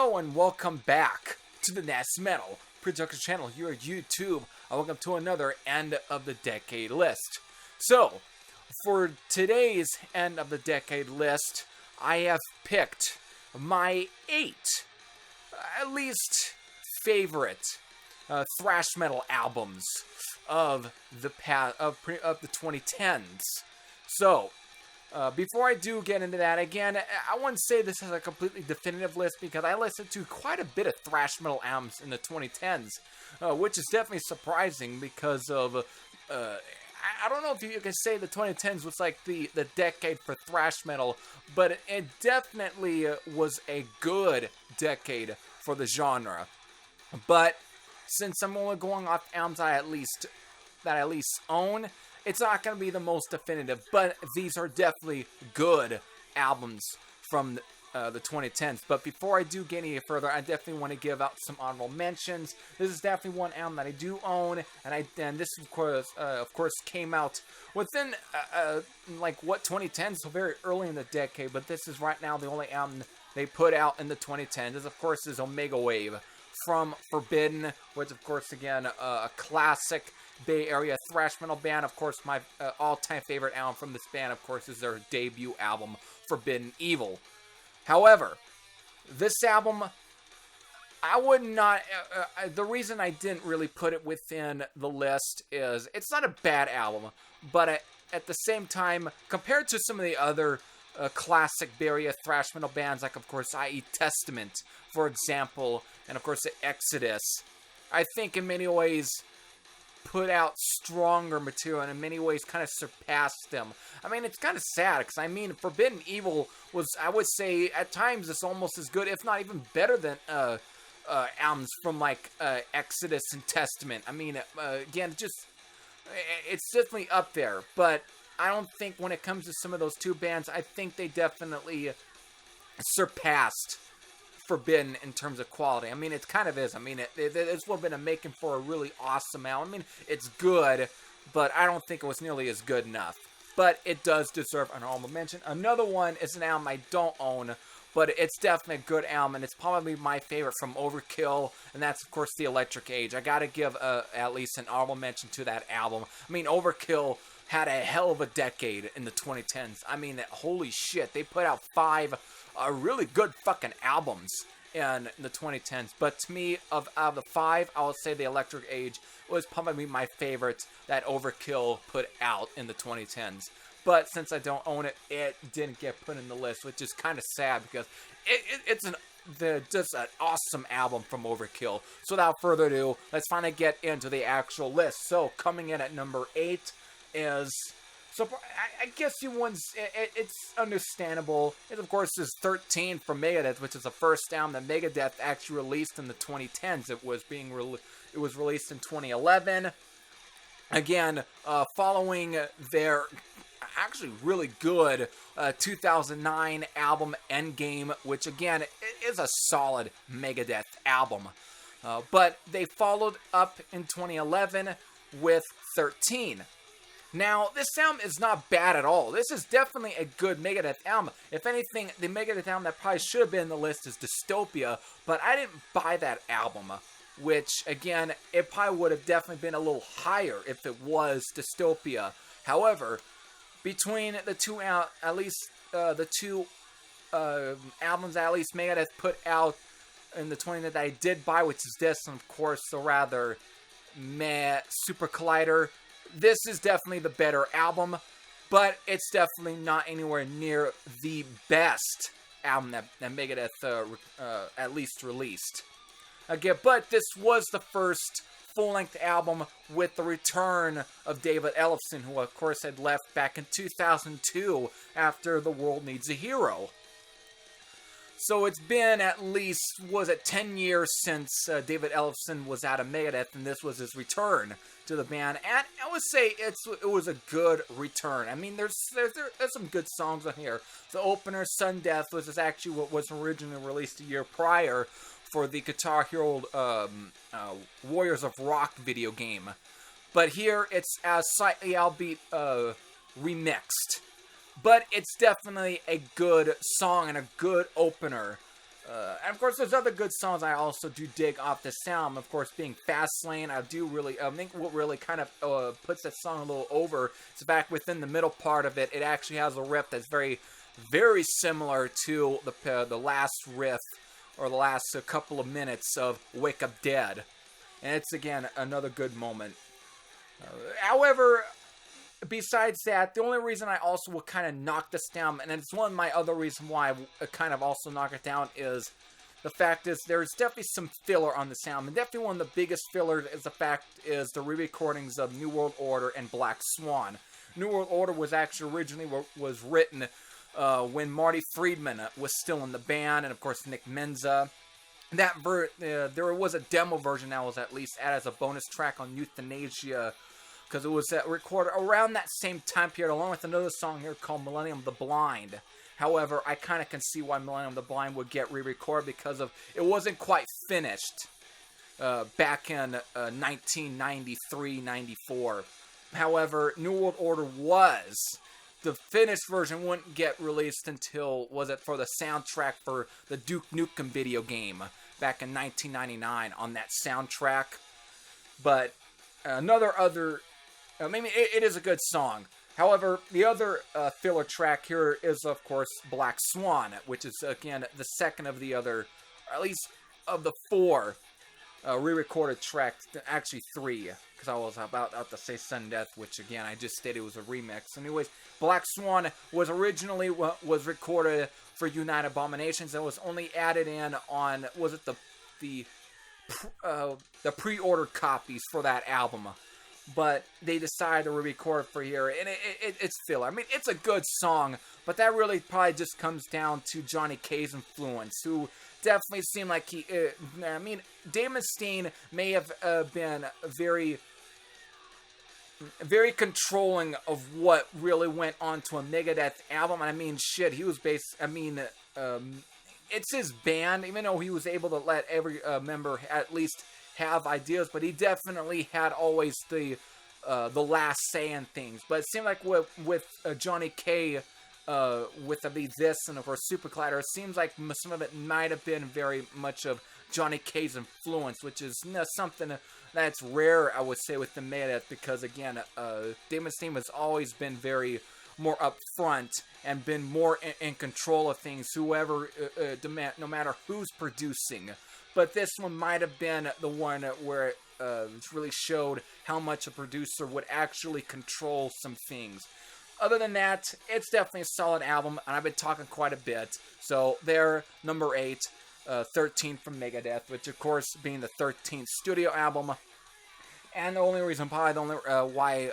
Hello and welcome back to the Thrash Metal production channel here at YouTube. And welcome to another end of the decade list. So, for today's end of the decade list, I have picked my 8, at least, favorite thrash metal albums of the 2010s. So, before I do get into that, again, I wouldn't say this is a completely definitive list because I listened to quite a bit of thrash metal albums in the 2010s, which is definitely surprising because of, I don't know if you can say the 2010s was like the decade for thrash metal, but it definitely was a good decade for the genre. But since I'm only going off albums that I at least own, it's not going to be the most definitive, but these are definitely good albums from the 2010s. But before I do get any further, I definitely want to give out some honorable mentions. This is definitely one album that I do own, and this of course came out within like 2010s, so very early in the decade. But this is right now the only album they put out in the 2010s. This of course is Omega Wave from Forbidden, which of course again a classic Bay Area thrash metal band. Of course, my all-time favorite album from this band, of course, is their debut album, Forbidden Evil. However, this album, I would not, the reason I didn't really put it within the list is it's not a bad album, but at the same time, compared to some of the other classic Bay Area thrash metal bands, like, of course, i.e. Testament, for example, and, of course, Exodus, I think in many ways put out stronger material and in many ways kind of surpassed them. I mean, it's kind of sad because, I mean, Forbidden Evil was, I would say, at times it's almost as good, if not even better than albums from, like, Exodus and Testament. I mean, again, it's definitely up there, but I don't think when it comes to some of those two bands, I think they definitely surpassed Forbidden in terms of quality. I mean, it kind of is. I mean, it's what been making for a really awesome album. I mean, it's good, but I don't think it was nearly as good enough. But it does deserve an honorable mention. Another one is an album I don't own, but it's definitely a good album, and it's probably my favorite from Overkill, and that's, of course, The Electric Age. I gotta give at least an honorable mention to that album. I mean, Overkill had a hell of a decade in the 2010s. I mean, holy shit, they put out 5 really good fucking albums in the 2010s. But to me, out of the 5, I would say The Electric Age was probably my favorite that Overkill put out in the 2010s. But since I don't own it, it didn't get put in the list, which is kind of sad because it's just an awesome album from Overkill. So without further ado, let's finally get into the actual list. So coming in at number 8 is, so I guess it's understandable. It of course is 13 from Megadeth, which is the first album that Megadeth actually released in the 2010s. It was released in 2011. Again, following their actually really good 2009 album Endgame, which again is a solid Megadeth album. But they followed up in 2011 with 13. Now, this album is not bad at all. This is definitely a good Megadeth album. If anything, the Megadeth album that probably should have been in the list is Dystopia, but I didn't buy that album, which, again, it probably would have definitely been a little higher if it was Dystopia. However, between the two, at least the two albums that at least Megadeth put out in the 20 that I did buy, which is this, and of course, the rather meh Super Collider. This is definitely the better album, but it's definitely not anywhere near the best album that Megadeth at least released. Again, but this was the first full-length album with the return of David Ellefson, who of course had left back in 2002 after The World Needs a Hero. So it's been at least, 10 years since David Ellefson was out of Megadeth, and this was his return to the band. And I would say it was a good return. I mean, there's some good songs on here. The opener, Sun Death, was actually what was originally released a year prior for the Guitar Hero Warriors of Rock video game. But here it's slightly, albeit, remixed. But it's definitely a good song and a good opener And of course, there's other good songs I also do dig off this album. Of course, being Fastlane, I do really, I think what really kind of puts that song a little over is the fact within the middle part of it, it actually has a riff that's very, very similar to the last riff, or the last couple of minutes of Wake Up Dead. And it's, again, another good moment. However, besides that, the only reason I also will kind of knock this down, and it's one of my other reasons why I kind of also knock it down, is the fact is there's definitely some filler on this album. And definitely one of the biggest fillers is the fact is the re-recordings of New World Order and Black Swan. New World Order was actually originally was written when Marty Friedman was still in the band, and of course Nick Menza. There was a demo version that was at least added as a bonus track on Euthanasia, because it was recorded around that same time period, along with another song here called Millennium the Blind. However, I kind of can see why Millennium the Blind would get re-recorded, because of it wasn't quite finished back in 1993-94. However, New World Order was. The finished version wouldn't get released until, was it for the soundtrack for the Duke Nukem video game back in 1999 on that soundtrack. But maybe it is a good song. However, the other filler track here is, of course, Black Swan, which is, again, the second of the other, or at least of the four re-recorded tracks, actually three, because I was about to say Sudden Death, which, again, I just stated was a remix. Anyways, Black Swan was originally was recorded for United Abominations and was only added in on, was it the pre-order copies for that album. But they decided to re-record for here, and it's filler. I mean, it's a good song, but that really probably just comes down to Johnny K's influence, who definitely seemed like he... I mean, Dave Mustaine may have been very, very controlling of what really went onto a Megadeth album. And I mean, shit, he was based... I mean, it's his band, even though he was able to let every member at least have ideas, but he definitely had always the last say in things. But it seemed like with Johnny K, with this and of course Super Collider, it seems like some of it might have been very much of Johnny K's influence, which is something that's rare, I would say, with the Megadeth, because again, Dave Mustaine has always been very more upfront and been more in control of things, whoever, no matter who's producing. But this one might have been the one where it really showed how much a producer would actually control some things. Other than that, it's definitely a solid album, and I've been talking quite a bit. So there, number 8, 13 from Megadeth, which of course being the 13th studio album. And the only reason why,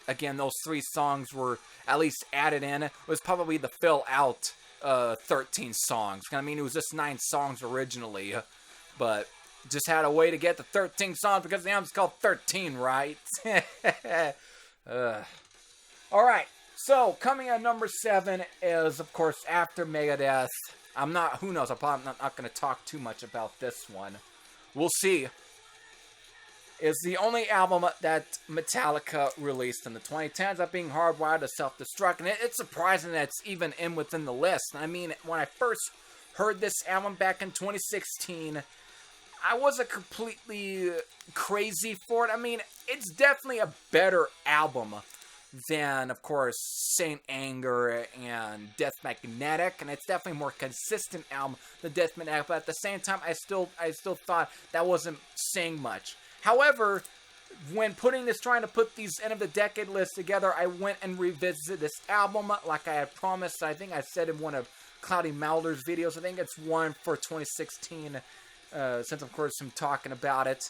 again, those 3 songs were at least added in was probably the fill out 13 songs. I mean, it was just 9 songs originally. But just had a way to get the 13 songs because the album's called 13, right? Alright, so coming at number 7 is, of course, after Megadeth. Who knows, I'm probably not going to talk too much about this one. We'll see. It's the only album that Metallica released in the 2010s, that being Hardwired to Self-Destruct. And it's surprising that it's even within the list. I mean, when I first heard this album back in 2016, I wasn't completely crazy for it. I mean, it's definitely a better album than, of course, Saint Anger and Death Magnetic, and it's definitely a more consistent album than Death Magnetic, but at the same time, I still thought that wasn't saying much. However, when trying to put these end of the decade lists together, I went and revisited this album like I had promised. I think I said in one of Cloudy Malder's videos, I think it's one for 2016, since of course I'm talking about it.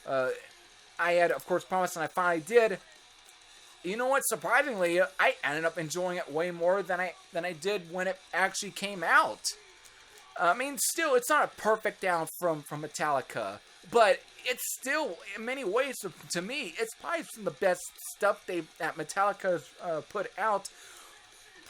I had of course promised, and I finally did. You know what? Surprisingly, I ended up enjoying it way more than I did when it actually came out. I mean, still, it's not a perfect album from Metallica, but it's still, in many ways, to me, it's probably some of the best stuff that Metallica has put out.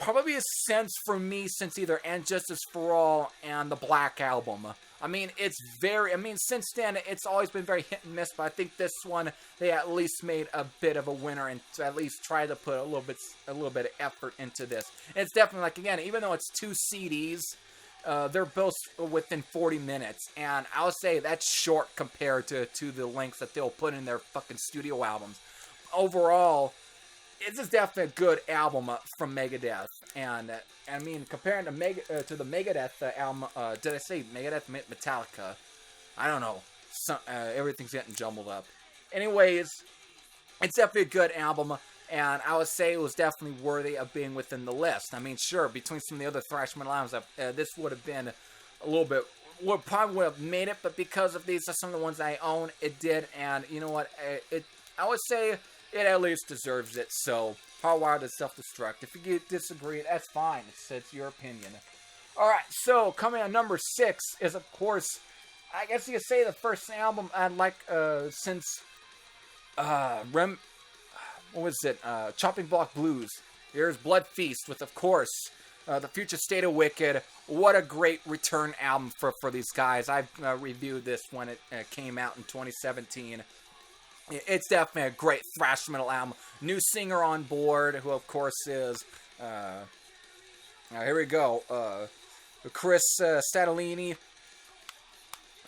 Probably a sense for me since either And Justice for All and the Black Album. I mean, since then, it's always been very hit and miss, but I think this one, they at least made a bit of a winner and at least tried to put a little bit of effort into this. And it's definitely, like, again, even though it's 2 CDs, they're both within 40 minutes, and I would say that's short compared to the length that they'll put in their fucking studio albums. Overall, it's just definitely a good album from Megadeth, and I mean, comparing to the Megadeth album, did I say Megadeth, Metallica? I don't know. Everything's getting jumbled up. Anyways, it's definitely a good album, and I would say it was definitely worthy of being within the list. I mean, sure, between some of the other thrash metal albums, this would have been a little bit, probably would have made it, but because of these are some of the ones I own, it did, and you know what, I would say it at least deserves it. So, Hardwired to Self-Destruct. If you disagree, that's fine. It's your opinion. Alright, so coming on number 6 is, of course, I guess you could say the first album I'd like since what was it? Chopping Block Blues. Here's Blood Feast with, of course, The Future State of Wicked. What a great return album for these guys. I've reviewed this when it came out in 2017. It's definitely a great thrash metal album. New singer on board, who of course is, here we go, Chris Statalini.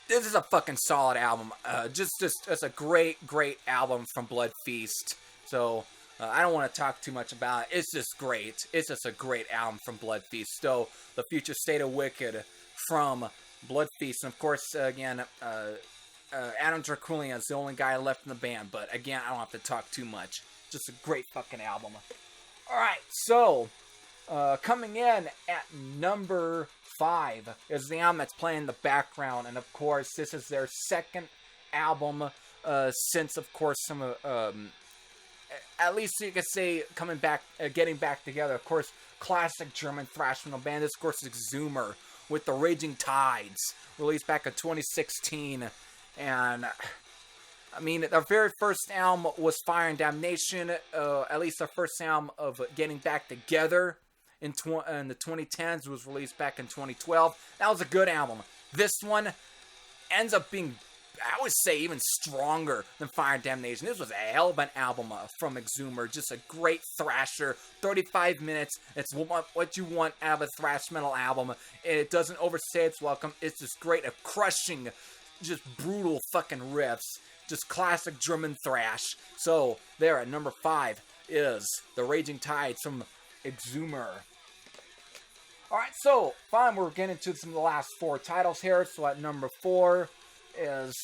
This is a fucking solid album. It's a great album from Blood Feast. So, I don't want to talk too much about it. It's just great. It's just a great album from Blood Feast. So, The Future State of Wicked from Blood Feast. And of course, again, Adam Draculian is the only guy left in the band, but again, I don't have to talk too much. Just a great fucking album. Alright, so, coming in at number 5 is the album that's playing in the background, and of course, this is their second album since, of course, some at least you could say, coming back, getting back together. Of course, classic German thrash metal band. This, of course, is Exhume with The Raging Tides, released back in 2016. And, I mean, their very first album was Fire and Damnation, at least their first album of getting back together in the 2010's was released back in 2012. That was a good album. This one ends up being, I would say, even stronger than Fire and Damnation. This was a hell of an album from Exhume. Just a great thrasher, 35 minutes. It's what you want out of a thrash metal album. It doesn't overstay its welcome. It's just great, a crushing, just brutal fucking riffs. Just classic German thrash. So, there at number 5 is The Raging Tides from Exhume. Alright, so, fine, we're getting to some of the last 4 titles here. So, at number 4 is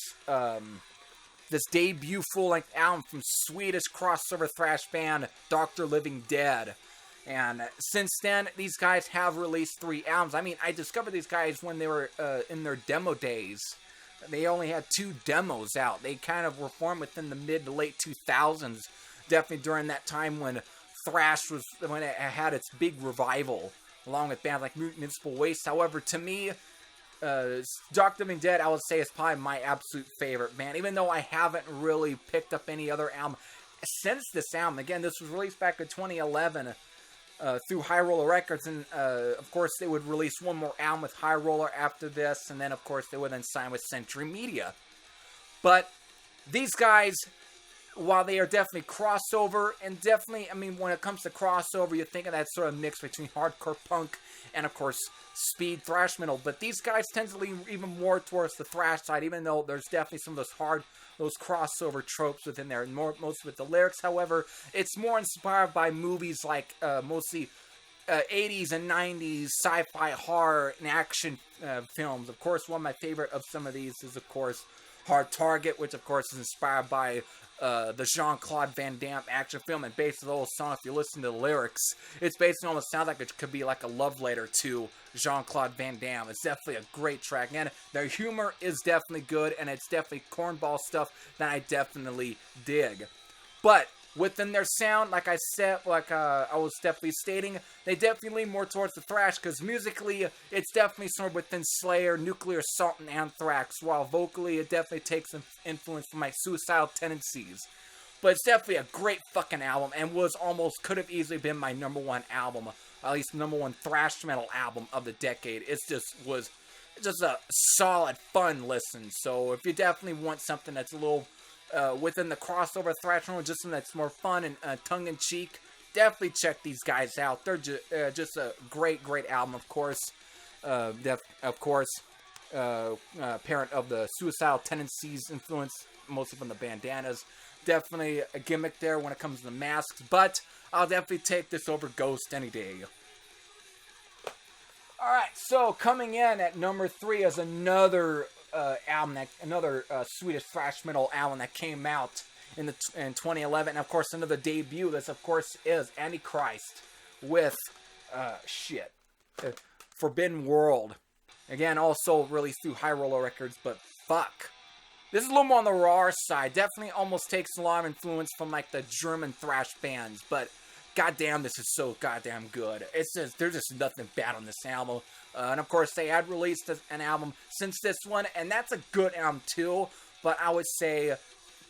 this debut full-length album from Swedish crossover thrash band Dr. Living Dead. And since then, these guys have released 3 albums. I mean, I discovered these guys when they were in their demo days. They only had 2 demos out. They kind of were formed within the mid to late 2000s. Definitely during that time when thrash was, when it had its big revival, along with bands like Municipal Waste. However, to me, Dr. Living Dead, I would say, is probably my absolute favorite band, even though I haven't really picked up any other album since this album. Again, this was released back in 2011 through High Roller Records, and of course they would release one more album with High Roller after this, and then of course they would then sign with Century Media. But these guys, while they are definitely crossover, and definitely, I mean, when it comes to crossover, you think of that sort of mix between hardcore punk and, of course, speed thrash metal. But these guys tend to lean even more towards the thrash side, even though there's definitely some of those crossover tropes within there, and most with the lyrics. However, it's more inspired by movies like mostly 80s and 90s sci-fi horror and action films. Of course, one of my favorite of some of these is, of course, Hard Target, which of course is inspired by the Jean-Claude Van Damme action film, and based on the whole song, if you listen to the lyrics, it's basically almost sounds like it could be like a love letter to Jean-Claude Van Damme. It's definitely a great track, and their humor is definitely good, and it's definitely cornball stuff that I definitely dig. But within their sound, like I said, I was definitely stating, they definitely lean more towards the thrash, because musically, it's definitely somewhere within Slayer, Nuclear Assault, and Anthrax, while vocally, it definitely takes some influence from my Suicidal Tendencies. But it's definitely a great fucking album, and could have easily been my number 1 album, at least number 1 thrash metal album of the decade. It's just a solid, fun listen. So if you definitely want something that's a little within the crossover thrash metal, just something that's more fun and tongue-in-cheek, definitely check these guys out. They're just a great album, of course. of course, parent of the suicidal tendencies influence, mostly from the bandanas. Definitely a gimmick there when it comes to the masks, but I'll definitely take this over Ghost any day. Alright, so coming in at number 3 is another album, another Swedish thrash metal album that came out in 2011, and of course another debut. This, of course, is Antichrist with Forbidden World. Again, also released through High Roller Records, but fuck. This is a little more on the raw side. Definitely almost takes a lot of influence from like the German thrash bands, but goddamn, this is so goddamn good. It's just, there's just nothing bad on this album. And of course, they had released an album since this one, and that's a good album too, but I would say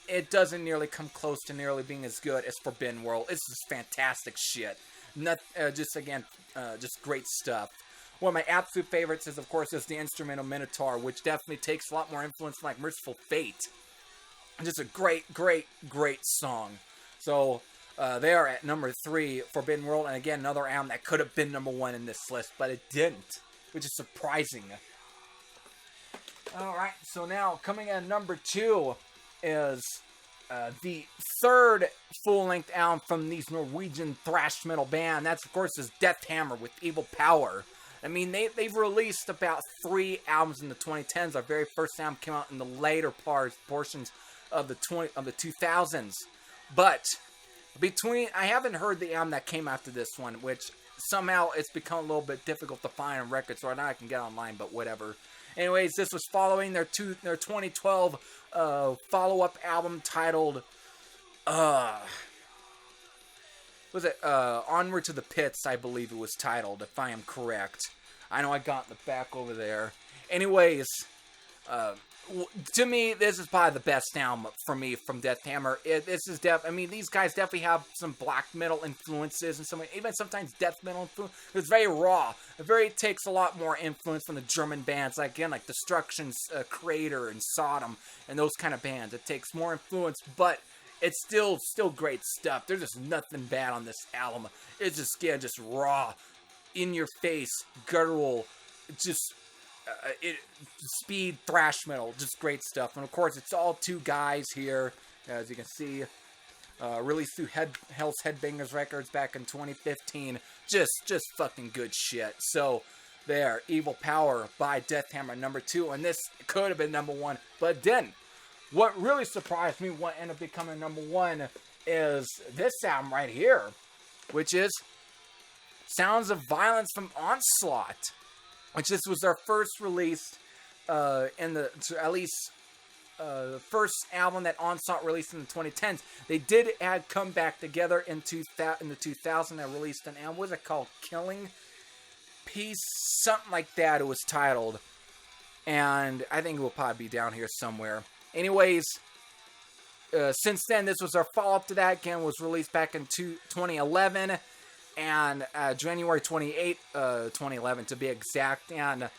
it doesn't nearly come close to nearly being as good as Forbidden World. It's just fantastic shit. Just great stuff. One of my absolute favorites is, of course, the instrumental Minotaur, which definitely takes a lot more influence from like Merciful Fate. Just a great song. So, they are at number 3, Forbidden World, and again, another album that could have been number 1 in this list, but it didn't, which is surprising. Alright, so now, coming in at number 2 is the third full-length album from these Norwegian thrash metal band. That's, of course, is Death Hammer with Evil Power. I mean, they've released about 3 albums in the 2010s. Our very first album came out in the later portions of the 2000s. But I haven't heard the album that came after this one, which somehow it's become a little bit difficult to find on records, so now I can get online, but whatever. Anyways, this was following their 2012 follow-up album titled, Onward to the Pits, I believe it was titled, if I am correct. I know I got the back over there. Anyways, to me, this is probably the best album for me from Death Hammer. I mean, these guys definitely have some black metal influences and even sometimes death metal influence. It's very raw. It takes a lot more influence from the German bands, like Destruction's Creator and Sodom and those kind of bands. It takes more influence, but it's still great stuff. There's just nothing bad on this album. It's just raw, in your face, guttural, speed thrash metal, just great stuff. And of course, it's all 2 guys here, as you can see, released through Hell's Headbangers Records back in 2015. Just fucking good shit. So there, Evil Power by Death Hammer, number 2, and this could have been number 1, but it didn't. What really surprised me, what ended up becoming number 1, is this album right here, which is Sounds of Violence from Onslaught, which this was their first release the first album that Onslaught released in the 2010s. They did come back together in the 2000s. They released an album. What was it called? Killing Peace? Something like that it was titled. And I think it will probably be down here somewhere. Anyways, since then, this was their follow-up to that. Again, was released back in 2011. And January 28, 2011 to be exact. And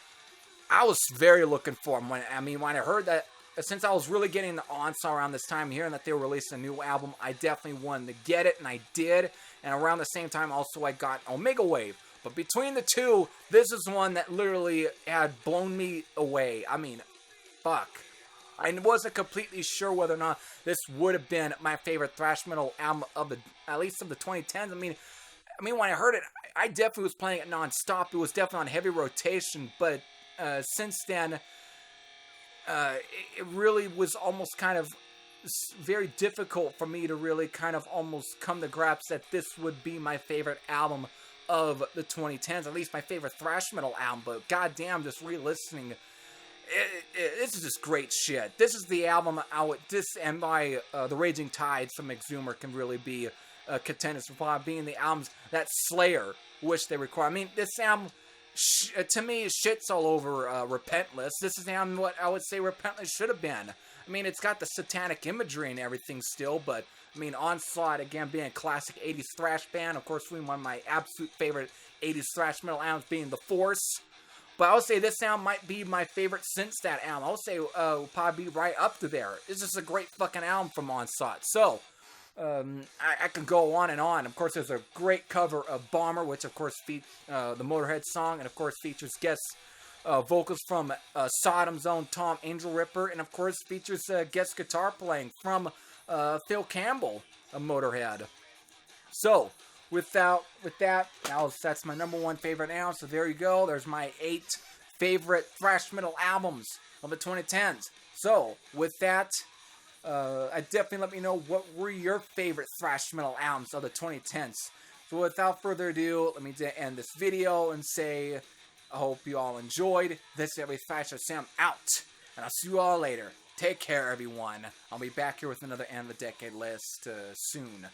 I was very looking for them. When I heard that, since I was really getting the Onslaught around this time, hearing that they were releasing a new album, I definitely wanted to get it, and I did. And around the same time, also, I got Omega Wave. But between the 2, this is one that literally had blown me away. I mean, fuck. I wasn't completely sure whether or not this would have been my favorite thrash metal album at least of the 2010s. I mean, when I heard it, I definitely was playing it non-stop. It was definitely on heavy rotation, but since then, it really was almost kind of very difficult for me to really kind of almost come to grasp that this would be my favorite album of the 2010s, at least my favorite thrash metal album. But goddamn, just re-listening, this is just great shit. This is the album the Raging Tides from Exhume can really be contenders for probably being the albums that Slayer wish they require. I mean, this album, to me, shits all over Repentless. This is the album what I would say Repentless should have been. I mean, it's got the satanic imagery and everything still, but I mean, Onslaught, again, being a classic 80s thrash band, of course, one of my absolute favorite 80s thrash metal albums being The Force. But I would say this album might be my favorite since that album. I would say will probably be right up to there. This is a great fucking album from Onslaught. So, I can go on and on. Of course, there's a great cover of Bomber, which of course the Motorhead song, and of course features guest vocals from Sodom's own Tom Angel Ripper, and of course features guest guitar playing from Phil Campbell of Motorhead. So, with that, now that's my number one favorite album. So there you go. There's my 8 favorite thrash metal albums of the 2010s. So, with that, I definitely let me know what were your favorite thrash metal albums of the 2010s. So without further ado, let me end this video and say I hope you all enjoyed. This is every Thrash Sam out, and I'll see you all later. Take care, everyone. I'll be back here with another end of the decade list soon.